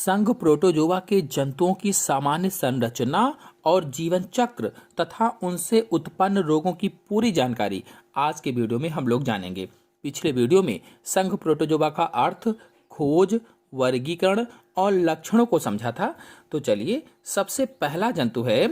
संघ प्रोटोजोआ के जंतुओं की सामान्य संरचना और जीवन चक्र तथा उनसे उत्पन्न रोगों की पूरी जानकारी आज के वीडियो में हम लोग जानेंगे। पिछले वीडियो में संघ प्रोटोजोआ का अर्थ, खोज, वर्गीकरण और लक्षणों को समझा था। तो चलिए, सबसे पहला जंतु है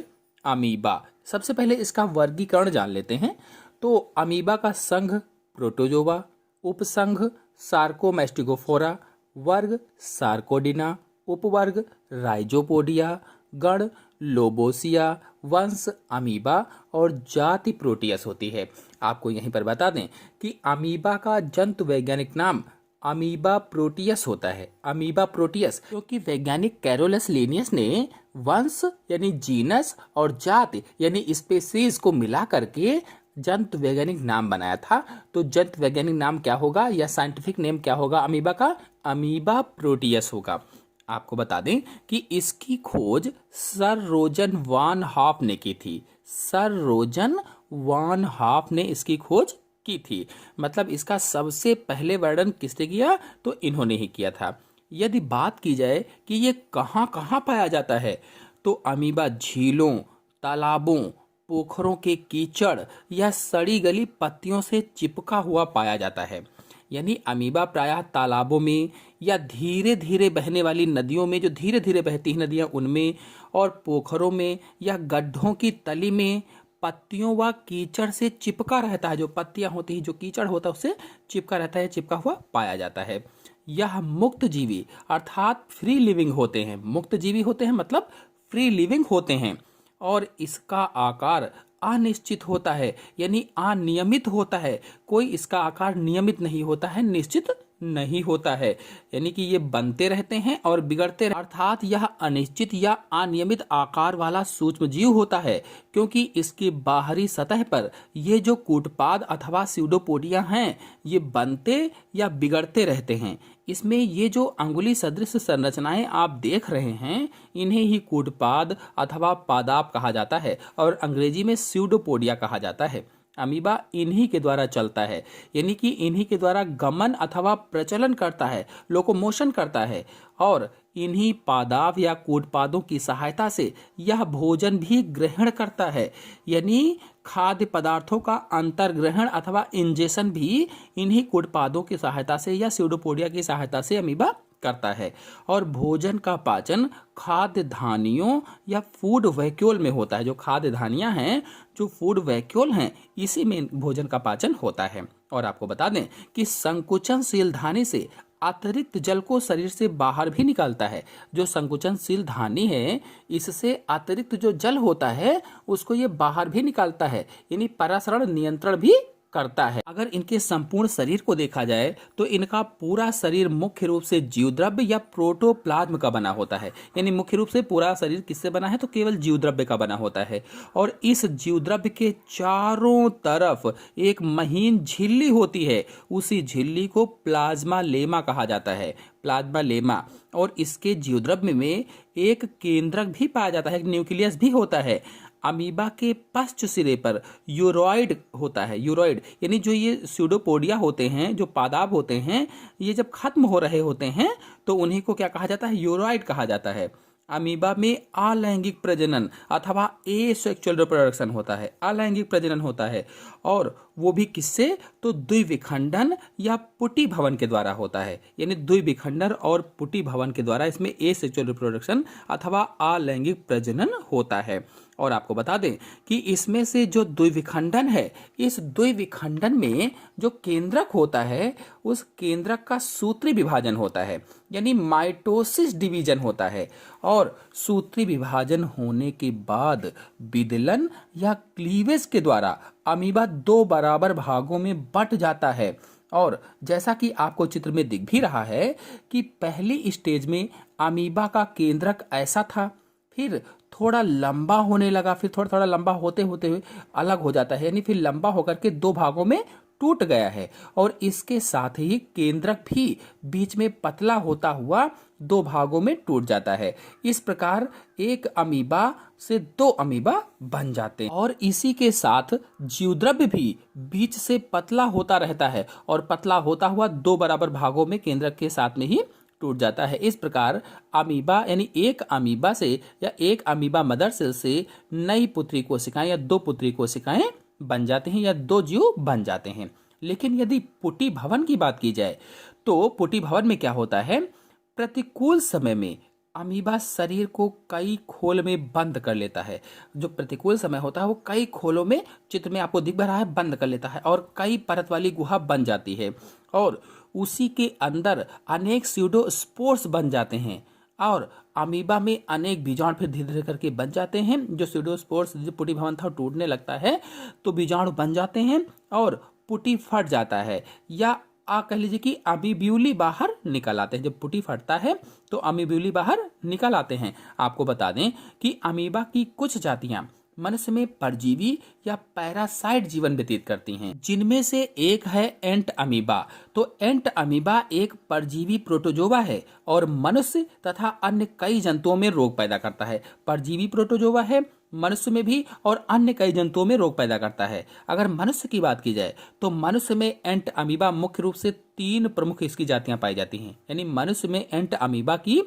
अमीबा। सबसे पहले इसका वर्गीकरण जान लेते हैं। तो अमीबा का संघ प्रोटोजोआ, उपसंघ सार्कोमेस्टिगोफोरा, वर्ग सार्कोडिना, उपवर्ग राइजोपोडिया, गण लोबोसिया, वंश अमीबा और जाति प्रोटियस होती है। आपको यहीं पर बता दें कि अमीबा का जंतु वैज्ञानिक नाम अमीबा प्रोटियस होता है। अमीबा प्रोटियस क्योंकि वैज्ञानिक कैरोलस लिनियस ने वंश यानी जीनस और जाति यानी स्पेसीज को मिला करके जंतु वैज्ञानिक नाम बनाया था। तो जंतु वैज्ञानिक नाम क्या होगा या साइंटिफिक नेम क्या होगा अमीबा का? अमीबा प्रोटियस होगा। आपको बता दें कि इसकी खोज सर रोजन वान हाफ ने की थी। सर रोजन वान हाफ ने इसकी खोज की थी। मतलब इसका सबसे पहले वर्णन किसने किया? तो इन्होंने ही किया था। यदि बात की जाए कि ये कहाँ कहाँ पाया जाता है, तो अमीबा झीलों, तालाबों, पोखरों के कीचड़ या सड़ी गली पत्तियों से चिपका हुआ पाया जाता है। यानी अमीबा प्रायः तालाबों में या धीरे धीरे बहने वाली नदियों में, जो धीरे धीरे बहती हैं नदियाँ उनमें, और पोखरों में या गड्ढों की तली में पत्तियों व कीचड़ से चिपका रहता है। जो पत्तियां होती हैं, जो कीचड़ होता है, उससे चिपका रहता है, चिपका हुआ पाया जाता है। यह मुक्त जीवी अर्थात फ्री लिविंग होते हैं। मुक्त जीवी होते हैं मतलब फ्री लिविंग होते हैं। और इसका आकार अनिश्चित होता है, यानी अनियमित होता है। कोई इसका आकार नियमित नहीं होता है, निश्चित नहीं होता है। यानी कि ये बनते रहते हैं और बिगड़ते अर्थात यह अनिश्चित या अनियमित आकार वाला सूक्ष्म जीव होता है, क्योंकि इसकी बाहरी सतह पर ये जो कूटपाद अथवा स्यूडोपोडिया हैं, ये बनते या बिगड़ते रहते हैं। इसमें ये जो अंगुली सदृश संरचनाएं आप देख रहे हैं, इन्हें ही कूटपाद अथवा पादाप कहा जाता है और अंग्रेजी में स्यूडोपोडिया कहा जाता है। अमीबा इन्हीं के द्वारा चलता है, यानी कि इन्हीं के द्वारा गमन अथवा प्रचलन करता है, लोकोमोशन करता है। और इन्हीं पादाव या कूटपादों की सहायता से यह भोजन भी ग्रहण करता है, यानी खाद्य पदार्थों का अंतर्ग्रहण अथवा इंजेशन भी इन्हीं कूटपादों की सहायता से या स्यूडोपोडिया की सहायता से अमीबा करता है। और भोजन का पाचन खाद्य धानियों या फूड वैक्यूल में होता है। जो खाद्य धानियां हैं, जो फूड वैक्यूल हैं, इसी में भोजन का पाचन होता है। और आपको बता दें कि संकुचनशील धानी से अतिरिक्त जल को शरीर से बाहर भी निकालता है। जो संकुचनशील धानी है, इससे अतिरिक्त जो जल होता है उसको ये बाहर भी निकालता है, यानी परासरण नियंत्रण भी करता है। अगर इनके संपूर्ण शरीर को देखा जाए तो इनका पूरा शरीर मुख्य रूप से जीवद्रव्य या प्रोटोप्लाज्म का बना होता है। यानी मुख्य रूप से पूरा शरीर किससे बना है? तो केवल जीवद्रव्य का बना होता है। और इस जीवद्रव्य के चारों तरफ एक महीन झिल्ली होती है। उसी झिल्ली को प्लाज्मा लेमा कहा जाता है, प्लाज्मा लेमा। और इसके जीवद्रव्य में एक केंद्रक भी पाया जाता है, एक न्यूक्लियस भी होता है। अमीबा के पश्च सिरे पर यूरोइड होता है। यूरोइड यानी जो ये स्यूडोपोडिया होते हैं, जो पादाब होते हैं, ये जब खत्म हो रहे होते हैं तो उन्हीं को क्या कहा जाता है? यूरोइड कहा जाता है। अमीबा में अलैंगिक प्रजनन अथवा एसेक्सुअल रिप्रोडक्शन होता है। अलैंगिक प्रजनन होता है, और वो भी किससे? तो द्विविखंडन या पुटी भवन के द्वारा होता है। यानी द्विविखंडन और पुटी भवन के द्वारा इसमें एसेक्सुअल रिप्रोडक्शन अथवा अलैंगिक प्रजनन होता है। और आपको बता दें कि इसमें से जो द्विविखंडन है, इस द्विविखंडन में जो केंद्रक होता है, उस केंद्रक का सूत्री विभाजन होता है, यानी माइटोसिस डिवीजन होता है। और सूत्री विभाजन होने के बाद विदलन या क्लीवेज के द्वारा अमीबा 2 बराबर भागों में बंट जाता है। और जैसा कि आपको चित्र में दिख भी रहा है कि पहली स्टेज में अमीबा का केंद्रक ऐसा था, फिर थोड़ा लंबा होने लगा, फिर थोड़ा थोड़ा लंबा होते होते हुए अलग हो जाता है, यानी फिर लंबा होकर के 2 भागों में टूट गया है। और इसके साथ ही केंद्रक भी बीच में पतला होता हुआ 2 भागों में टूट जाता है। इस प्रकार एक अमीबा से 2 अमीबा बन जाते हैं। और इसी के साथ जीवद्रव्य भी बीच से पतला होता रहता है और पतला होता हुआ 2 बराबर भागों में केंद्रक के साथ में ही टूट जाता है। इस प्रकार अमीबा यानी एक अमीबा से या एक अमीबा मदर सेल से नई पुत्री कोशिकाएं या दो पुत्री कोशिकाएं बन जाते हैं या दो जीव बन जाते हैं। लेकिन यदि पुटी भवन की बात की जाए तो पुटी भवन में क्या होता है, प्रतिकूल समय में अमीबा शरीर को कई खोल में बंद कर लेता है। जो प्रतिकूल समय होता है वो कई खोलों में, चित्र में आपको दिख रहा है, बंद कर लेता है और कई परत वाली गुहा बन जाती है और उसी के अंदर अनेक स्यूडोस्पोर्स बन जाते हैं और अमीबा में अनेक बीजाणु फिर धीरे धीरे करके बन जाते हैं। जो स्यूडोस्पोर्स, जो पुटी भवन था, टूटने लगता है तो बीजाणु बन जाते हैं और पुटी फट जाता है या कह लीजिए कि अमीब्यूली बाहर निकल आते हैं। जब पुटी फटता है तो अमीब्यूली बाहर निकल आते हैं। आपको बता दें कि अमीबा की कुछ जातियां मनुष्य में परजीवी या पैरासाइट जीवन व्यतीत करती हैं, जिनमें से एक है एंट अमीबा। तो एंट अमीबा एक परजीवी प्रोटोजोवा है और मनुष्य तथा अन्य कई जंतुओं में रोग पैदा करता है। परजीवी प्रोटोजोवा है, मनुष्य में भी और अन्य कई जंतुओं में रोग पैदा करता है। अगर मनुष्य की बात की जाए तो मनुष्य में एंट अमीबा मुख्य रूप से 3 प्रमुख इसकी जातियां पाई जाती हैं। यानी मनुष्य में एंट अमीबा की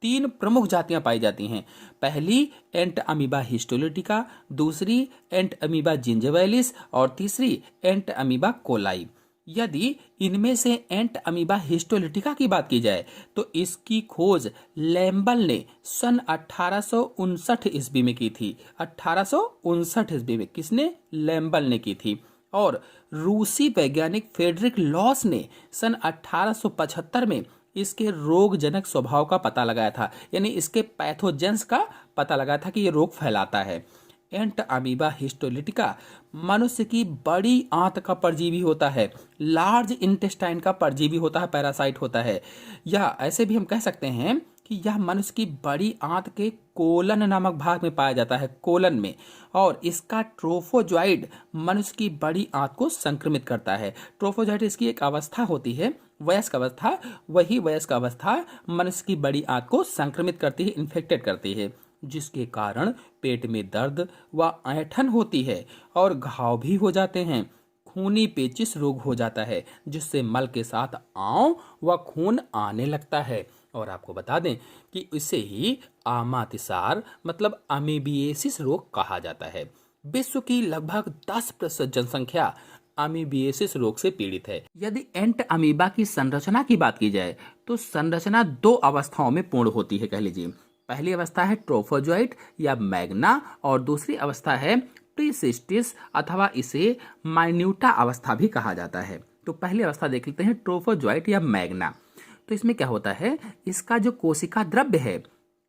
3 प्रमुख जातियां पाई जाती हैं। पहली एंट अमीबा हिस्टोलिटिका, दूसरी एंट अमीबा जिंजिबैलिस और तीसरी एंट अमीबा कोलाई। यदि इनमें से एंट अमीबा हिस्टोलिटिका की बात की जाए तो इसकी खोज लैम्बल ने सन 1859 ईस्वी में की थी। 1859 ईस्वी में किसने? लैम्बल ने की थी। और रूसी वैज्ञानिक फ्रेडरिक लॉस ने सन 1875 में इसके रोगजनक स्वभाव का पता लगाया था, यानी इसके पैथोजेंस का पता लगाया था कि ये रोग फैलाता है। एंट अमीबा हिस्टोलिटिका मनुष्य की बड़ी आंत का परजीवी होता है, लार्ज इंटेस्टाइन का परजीवी होता है, पैरासाइट होता है। या ऐसे भी हम कह सकते हैं कि यह मनुष्य की बड़ी आंत के कोलन नामक भाग में पाया जाता है, कोलन में। और इसका ट्रोफोजॉइड मनुष्य की बड़ी आंत को संक्रमित करता है। ट्रोफोजॉइड इसकी एक अवस्था होती है, वयस्क अवस्था। वही वयस्क अवस्था मनुष्य की बड़ी आंत को संक्रमित करती है, इन्फेक्टेड करती है, जिसके कारण पेट में दर्द व ऐंठन होती है और घाव भी हो जाते हैं। खूनी पेचिश रोग हो जाता है, जिससे मल के साथ आंव व खून आने लगता है। और आपको बता दें कि इसे ही आमातिसार मतलब अमीबिएसिस रोग कहा जाता है। विश्व की लगभग 10% जनसंख्या अमीबिएसिस रोग से पीड़ित है। यदि एंट अमीबा की संरचना की बात की जाए तो संरचना 2 अवस्थाओं में पूर्ण होती है, कह लीजिए। पहली अवस्था है ट्रोफोजॉइट या मैग्ना और दूसरी अवस्था है प्रीसिस्टिस अथवा इसे माइन्यूटा अवस्था भी कहा जाता है। तो पहली अवस्था देख लेते हैं, ट्रोफोजॉइट या मैग्ना। तो इसमें क्या होता है, इसका जो कोशिका द्रव्य है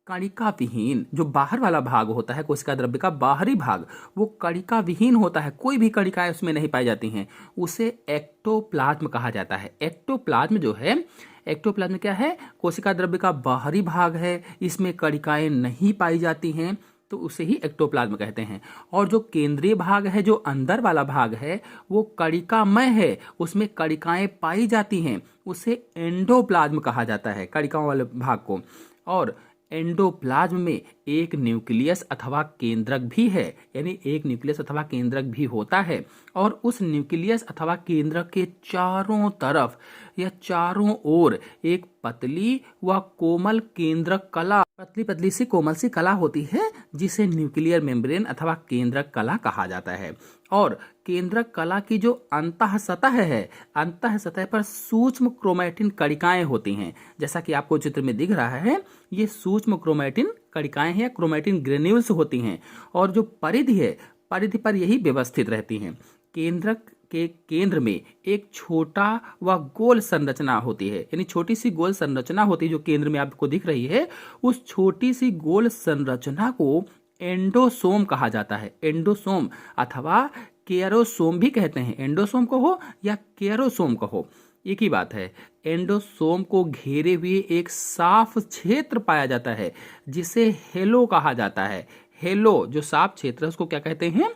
कणिका विहीन, जो बाहर वाला भाग होता है कोशिका द्रव्य का बाहरी भाग, वो कणिका विहीन होता है, कोई भी कणिकाएं उसमें नहीं पाई जाती हैं। उसे एक्टोप्लाज्म कहा जाता है। एक्टोप्लाज्म जो है, एक्टोप्लाज्म क्या है? कोशिका द्रव्य का बाहरी भाग है, इसमें कणिकाएं नहीं पाई जाती हैं, तो उसे ही एक्टोप्लाज्म कहते हैं। और जो केंद्रीय भाग है, जो अंदर वाला भाग है, वो कणिकामय है, उसमें कणिकाएं पाई जाती हैं, उसे एंडोप्लाज्म कहा जाता है, कणिकाओं वाले भाग को। और एंडोप्लाज्म में एक न्यूक्लियस अथवा केंद्रक भी है, यानी एक न्यूक्लियस अथवा केंद्रक भी होता है। और उस न्यूक्लियस अथवा केंद्रक के चारों तरफ या चारों ओर एक पतली व कोमल केंद्रक कला, पतली पतली सी कोमल सी कला होती है, जिसे न्यूक्लियर मेम्ब्रेन अथवा केंद्रक कला कहा जाता है। और केंद्रक कला की जो अंतः सतह है, अंतः सतह पर सूक्ष्म क्रोमैटिन कणिकाएं होती हैं, जैसा कि आपको चित्र में दिख रहा है। ये सूक्ष्म क्रोमैटिन कणिकाएं हैं, क्रोमैटिन ग्रेन्यूल्स होती हैं। और जो परिधि है, परिधि पर यही व्यवस्थित रहती हैं। केंद्रक के केंद्र में एक छोटा व गोल संरचना होती है, यानी छोटी सी गोल संरचना होती है जो केंद्र में आपको दिख रही है। उस छोटी सी गोल संरचना को एंडोसोम कहा जाता है। एंडोसोम अथवा केरोसोम भी कहते हैं। एंडोसोम कहो या केरोसोम कहो, एक ही बात है। एंडोसोम को घेरे हुए एक साफ क्षेत्र पाया जाता है, जिसे हेलो कहा जाता है। हेलो, जो साफ क्षेत्र है उसको क्या कहते हैं?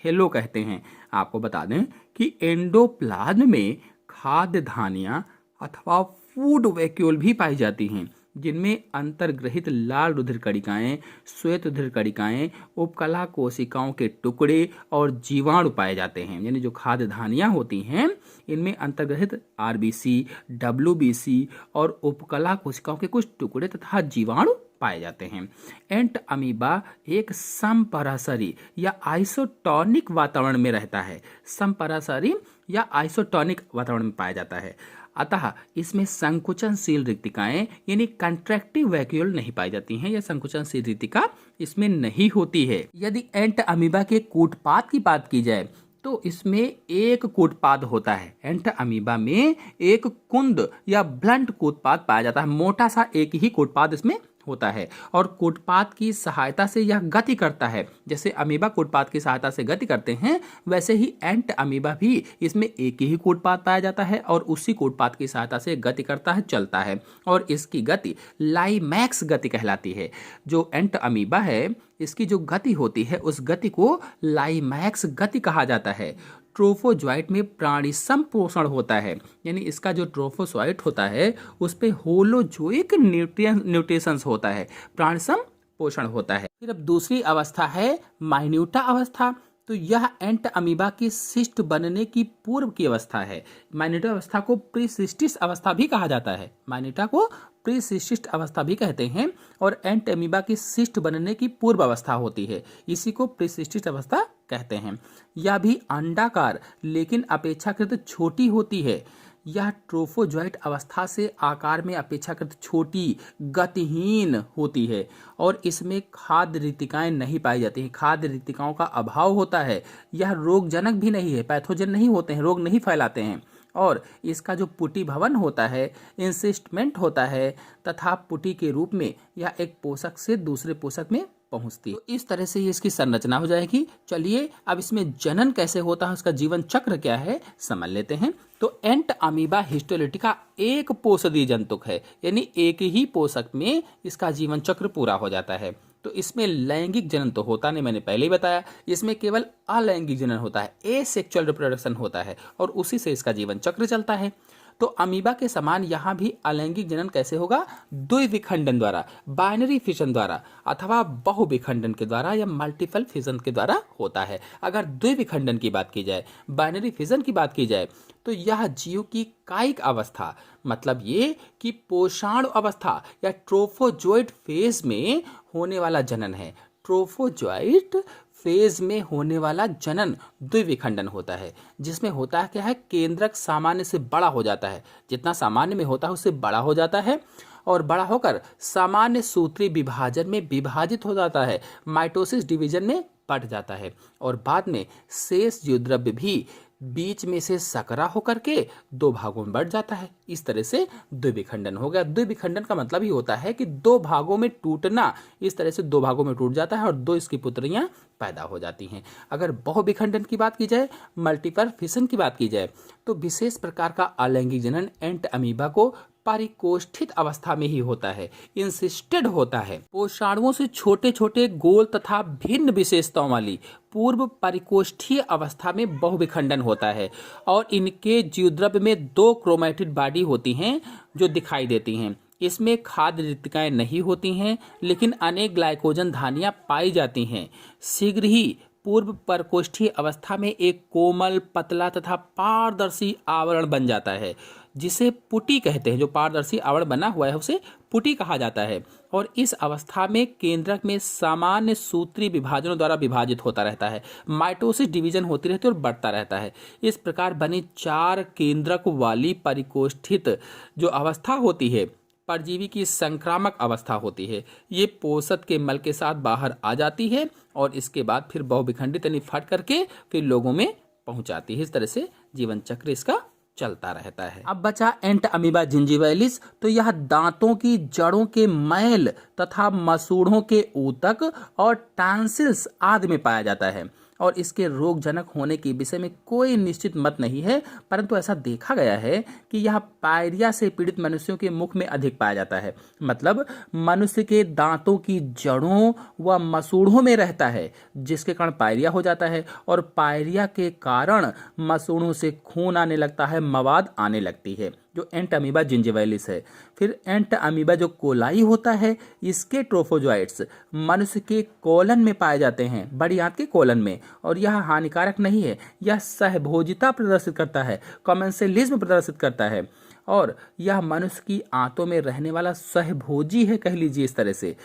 हेलो कहते हैं। आपको बता दें कि एंडोप्लाज्म में खाद्य धानियां अथवा फूड वैक्यूल भी पाई जाती हैं, जिनमें अंतर्ग्रहित लाल रुधिर कणिकाएं, श्वेत रुधिर कणिकाएं, उपकला कोशिकाओं के टुकड़े और जीवाणु पाए जाते हैं। यानी जो खाद्य धानियां होती हैं इनमें अंतर्ग्रहित आरबीसी, डब्ल्यूबीसी और उपकला कोशिकाओं के कुछ टुकड़े तथा जीवाणु पाए जाते हैं। एंट अमीबा एक समपराशरी या आइसोटोनिक वातावरण में रहता है। समपराशरी या आइसोटोनिक वातावरण में पाया जाता है, अतः इसमें संकुचनशील रिक्तिकाएं यानी कंट्रैक्टिव वैक्यूल नहीं पाई जाती हैं या संकुचनशील रिक्तिका इसमें नहीं होती है। यदि एंट अमीबा के कूटपाद की बात की जाए तो इसमें एक कूटपाद होता है। एंट अमीबा में एक कुंद या ब्लंट कूटपाद पाया जाता है। मोटा सा एक ही कूटपाद इसमें होता है और कूटपाद की सहायता से यह गति करता है। जैसे अमीबा कूटपाद की सहायता से गति करते हैं वैसे ही एंट अमीबा भी इसमें एक ही कूटपाद पाया जाता है और उसी कूटपाद की सहायता से गति करता है, चलता है और इसकी गति लाइमैक्स गति कहलाती है। जो एंट अमीबा है इसकी जो गति होती है उस गति को लाइमैक्स गति कहा जाता है। ट्रोफोजोइट में प्राणी संपोषण होता है, यानी इसका जो ट्रोफोजोइट होता है उस पे होलोजोइक न्यूट्रिशंस होता है, प्राणी संपोषण होता है। फिर अब दूसरी अवस्था है माइन्यूटा अवस्था। तो यह एंट अमीबा की सिस्ट बनने की पूर्व की अवस्था है। माइन्यूटा अवस्था को प्रीसिस्टिस अवस्था भी कहा जाता है। माइन्यूटा को प्रीसिस्टिस अवस्था भी कहते हैं और एंट अमीबा की सिस्ट बनने की पूर्व अवस्था होती है, इसी को प्रीसिस्टिस अवस्था कहते हैं। यह भी अंडाकार लेकिन अपेक्षाकृत छोटी होती है। यह ट्रोफोजोइट अवस्था से आकार में अपेक्षाकृत छोटी, गतिहीन होती है और इसमें खाद्य रिक्तिकाएं नहीं पाई जाती हैं। खाद्य रिक्तिकाओं का अभाव होता है। यह रोगजनक भी नहीं है, पैथोजन नहीं होते हैं, रोग नहीं फैलाते हैं और इसका जो पुटी भवन होता है, इंसिस्टमेंट होता है तथा पुटी के रूप में यह एक पोषक से दूसरे पोषक में पहुंचती है। तो इस तरह से ये इसकी संरचना हो जाएगी। चलिए अब इसमें जनन कैसे होता है, उसका जीवन चक्र क्या है समझ लेते हैं। तो एंट अमीबा हिस्टोलिटिका एक पोषदीय जंतुक है, यानी एक ही पोषक में इसका जीवन चक्र पूरा हो जाता है। तो इसमें लैंगिक जनन तो होता नहीं, मैंने पहले ही बताया। इसमें केवल अलैंगिक जनन होता है, एसेक्सुअल रिप्रोडक्शन होता है और उसी से इसका जीवन चक्र चलता है। तो अमीबा के समान यहाँ भी अलैंगिक जनन कैसे होगा? द्विविखंडन द्वारा, बाइनरी फिशन द्वारा अथवा बहुविखंडन के द्वारा या मल्टीपल फिशन के द्वारा होता है। अगर द्विविखंडन की बात की जाए, बाइनरी फिशन की बात की जाए तो यह जीव की कायिक अवस्था, मतलब ये कि पोषाणु अवस्था या ट्रोफोजोइट फेज में होने वाला जनन है। ट्रोफोजोइट फेज में होने वाला जनन द्विविखंडन होता है, जिसमें होता है क्या है, केंद्रक सामान्य से बड़ा हो जाता है। जितना सामान्य में होता है उससे बड़ा हो जाता है और बड़ा होकर सामान्य सूत्री विभाजन में विभाजित हो जाता है, माइटोसिस डिवीजन में बढ़ जाता है और बाद में शेष जीवद्रव्य भी बीच में से सकरा होकर के दो भागों में बढ़ जाता है। इस तरह से द्विविखंडन हो गया। द्विविखंडन का मतलब ही होता है कि दो भागों में टूटना। इस तरह से दो भागों में टूट जाता है और दो इसकी पुत्रियां पैदा हो जाती हैं। अगर बहुविखंडन की बात की जाए, मल्टीपल फिशन की बात की जाए, तो विशेष प्रकार का अलैंगिक जनन एंट अमीबा को परिकोष्ठित अवस्था में ही होता है, इंसिस्टेड होता है। पोषाणुओं से छोटे छोटे गोल तथा भिन्न विशेषताओं वाली पूर्व परिकोष्ठीय अवस्था में बहुविखंडन होता है और इनके जीवद्रव्य में दो क्रोमैटिड बॉडी होती हैं जो दिखाई देती हैं। इसमें खाद्य रिक्तिकाएं नहीं होती हैं लेकिन अनेक ग्लाइकोजन धानियां पाई जाती हैं। शीघ्र ही पूर्व परकोष्ठीय अवस्था में एक कोमल, पतला तथा पारदर्शी आवरण बन जाता है जिसे पुटी कहते हैं। जो पारदर्शी आवरण बना हुआ है उसे पुटी कहा जाता है और इस अवस्था में केंद्रक में सामान्य सूत्री विभाजनों द्वारा विभाजित होता रहता है, माइटोसिस डिवीजन होती रहती है और बढ़ता रहता है। इस प्रकार बनी चार केंद्रक वाली परिकोष्ठित जो अवस्था होती है परजीवी की संक्रामक अवस्था होती है। ये पोषक के मल के साथ बाहर आ जाती है और इसके बाद फिर बहुविखंडित यानी फट करके फिर लोगों में पहुंचाती है। इस तरह से जीवन चक्र इसका चलता रहता है। अब बचा एंट अमीबा जिंजिवालिस। तो यह दांतों की जड़ों के मैल तथा मसूड़ों के ऊतक और टॉन्सिल्स आदि में पाया जाता है और इसके रोगजनक होने के विषय में कोई निश्चित मत नहीं है, परंतु ऐसा देखा गया है कि यह पायरिया से पीड़ित मनुष्यों के मुख में अधिक पाया जाता है। मतलब मनुष्य के दांतों की जड़ों व मसूड़ों में रहता है, जिसके कारण पायरिया हो जाता है और पायरिया के कारण मसूड़ों से खून आने लगता है, मवाद आने लगती है। जो एंट अमीबा जिंजिविलिस है। फिर एंट अमीबा जो कोलाई होता है, इसके ट्रोफोजोइट्स मनुष्य के कोलन में पाए जाते हैं, बड़ी आंत के कोलन में, और यह हानिकारक नहीं है। यह सहभोजिता प्रदर्शित करता है, कॉमेंसलिज्म प्रदर्शित करता है, और यह मनुष्य की आंतों में रहने वाला सहभोजी है, कह लीजिए इस तरह से।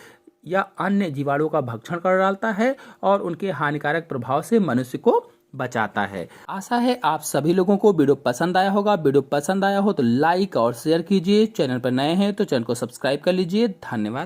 यह अन्य जीवाणुओं का भक्षण कर डालता है और उनके हानिकारक प्रभाव से मनुष्य को बचाता है। आशा है आप सभी लोगों को वीडियो पसंद आया होगा। वीडियो पसंद आया हो तो लाइक और शेयर कीजिए। चैनल पर नए हैं तो चैनल को सब्सक्राइब कर लीजिए। धन्यवाद।